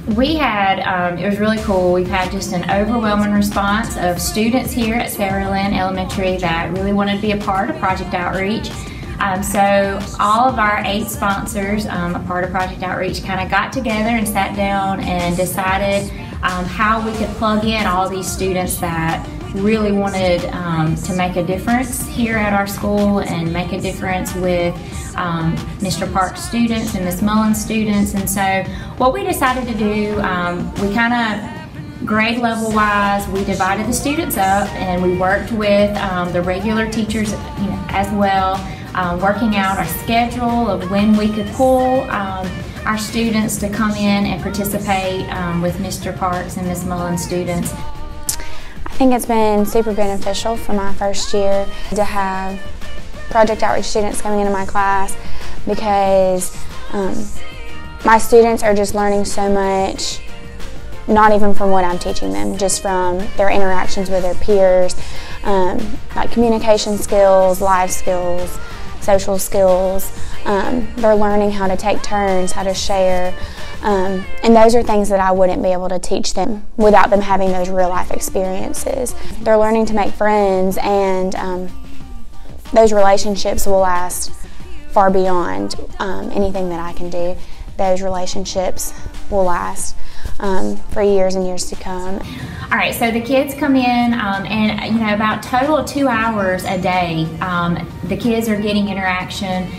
It was really cool. We've had just an overwhelming response of students here at Saraland Elementary that really wanted to be a part of Project Outreach. So all of our 8 sponsors, a part of Project Outreach, kind of got together and sat down and decided how we could plug in all these students that really wanted to make a difference here at our school and make a difference with Mr. Park's students and Ms. Mullins' students. And so what we decided to do, we kind of grade level wise, we divided the students up and we worked with the regular teachers as well, working out our schedule of when we could pull our students to come in and participate with Mr. Parks and Ms. Mullins' students. I think it's been super beneficial for my first year to have Project Outreach students coming into my class, because my students are just learning so much, not even from what I'm teaching them, just from their interactions with their peers, like communication skills, life skills, social skills. They're learning how to take turns, how to share. And those are things that I wouldn't be able to teach them without them having those real life experiences. They're learning to make friends, and those relationships will last far beyond anything that I can do. Those relationships will last for years and years to come. All right, so the kids come in and about total of 2 hours a day, the kids are getting interaction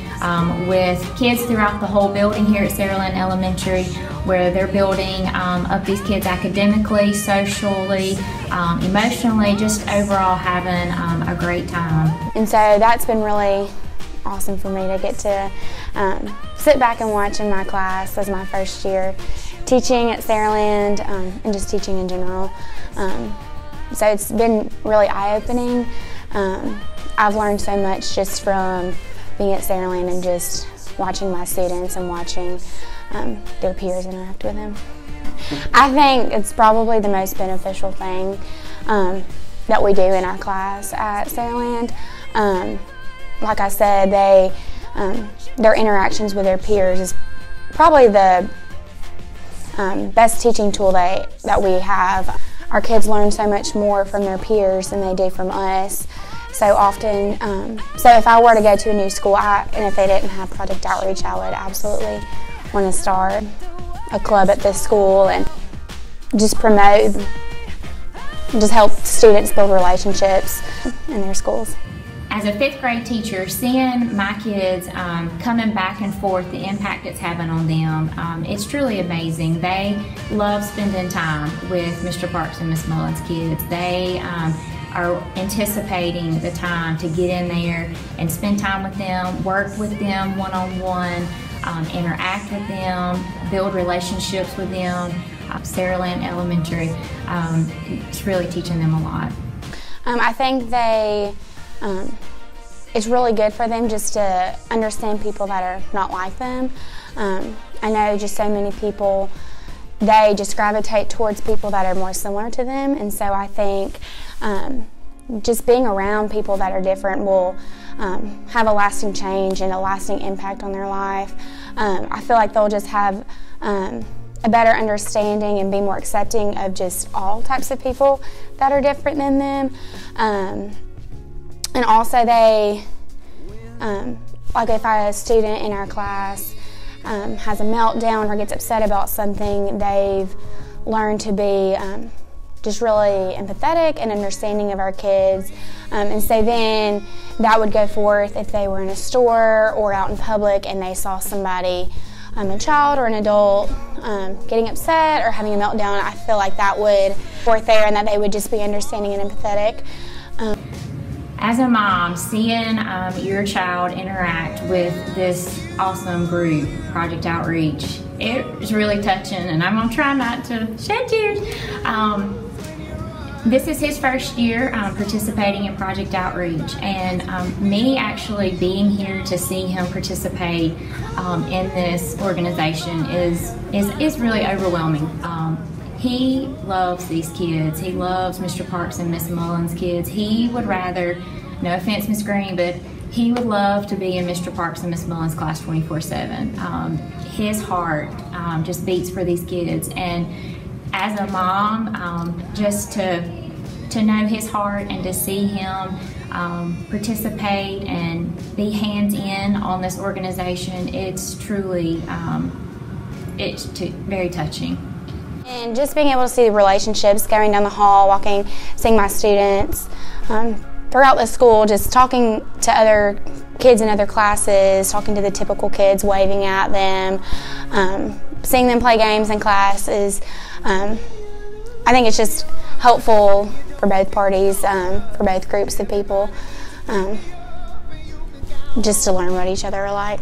with kids throughout the whole building here at Saraland Elementary, where they're building up these kids academically, socially, emotionally, just overall having a great time. And so that's been really awesome for me to get to sit back and watch in my class as my first year teaching at Saraland, and just teaching in general. So it's been really eye-opening. I've learned so much just from being at Saraland and just watching my students and watching their peers interact with them. I think it's probably the most beneficial thing that we do in our class at Saraland. Like I said, their interactions with their peers is probably the best teaching tool that we have. Our kids learn so much more from their peers than they do from us. So often, so if I were to go to a new school, and if they didn't have Project Outreach, I would absolutely want to start a club at this school and just promote, just help students build relationships in their schools. As a 5th grade teacher, seeing my kids coming back and forth, the impact it's having on them, it's truly amazing. They love spending time with Mr. Parks and Ms. Mullins' kids. They are anticipating the time to get in there and spend time with them, work with them one-on-one, interact with them, build relationships with them. Saraland Elementary, it's really teaching them a lot. I think it's really good for them just to understand people that are not like them. I know just so many people, they just gravitate towards people that are more similar to them, and so I think just being around people that are different will have a lasting change and a lasting impact on their life. I feel like they'll just have a better understanding and be more accepting of just all types of people that are different than them. And also like if a student in our class has a meltdown or gets upset about something, they've learned to be just really empathetic and understanding of our kids. And so then that would go forth if they were in a store or out in public and they saw somebody, a child or an adult, getting upset or having a meltdown. I feel like that would forth there and that they would just be understanding and empathetic. As a mom, seeing your child interact with this awesome group, Project Outreach, it was really touching, and I'm going to try not to shed tears. This is his first year participating in Project Outreach, and me actually being here to see him participate in this organization is really overwhelming. He loves these kids. He loves Mr. Parks and Miss Mullins' kids. He would rather, no offense, Miss Green, but He would love to be in Mr. Parks and Miss Mullins' class 24/7. His heart just beats for these kids, and as a mom, just to know his heart and to see him participate and be hands-in on this organization, it's truly very touching. And just being able to see the relationships, going down the hall, walking, seeing my students throughout the school, just talking to other kids in other classes, talking to the typical kids, waving at them, seeing them play games in class is, I think it's just helpful for both parties, for both groups of people, just to learn what each other are like.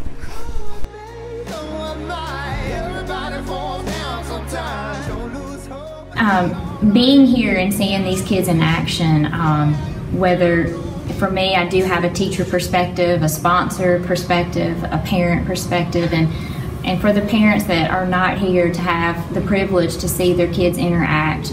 Being here and seeing these kids in action, whether for me, I do have a teacher perspective, a sponsor perspective, a parent perspective, and for the parents that are not here to have the privilege to see their kids interact.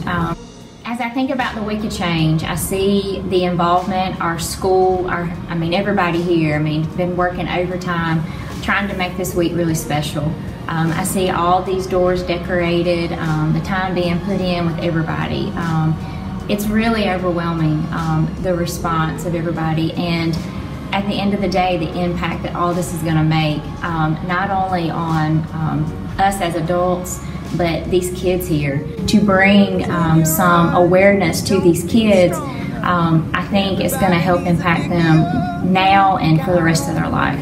As I think about the week of change, I see the involvement, our school, everybody here, been working overtime, trying to make this week really special. I see all these doors decorated, the time being put in with everybody. It's really overwhelming, the response of everybody, and at the end of the day, the impact that all this is going to make, not only on us as adults, but these kids here. To bring some awareness to these kids, I think it's going to help impact them now and for the rest of their life.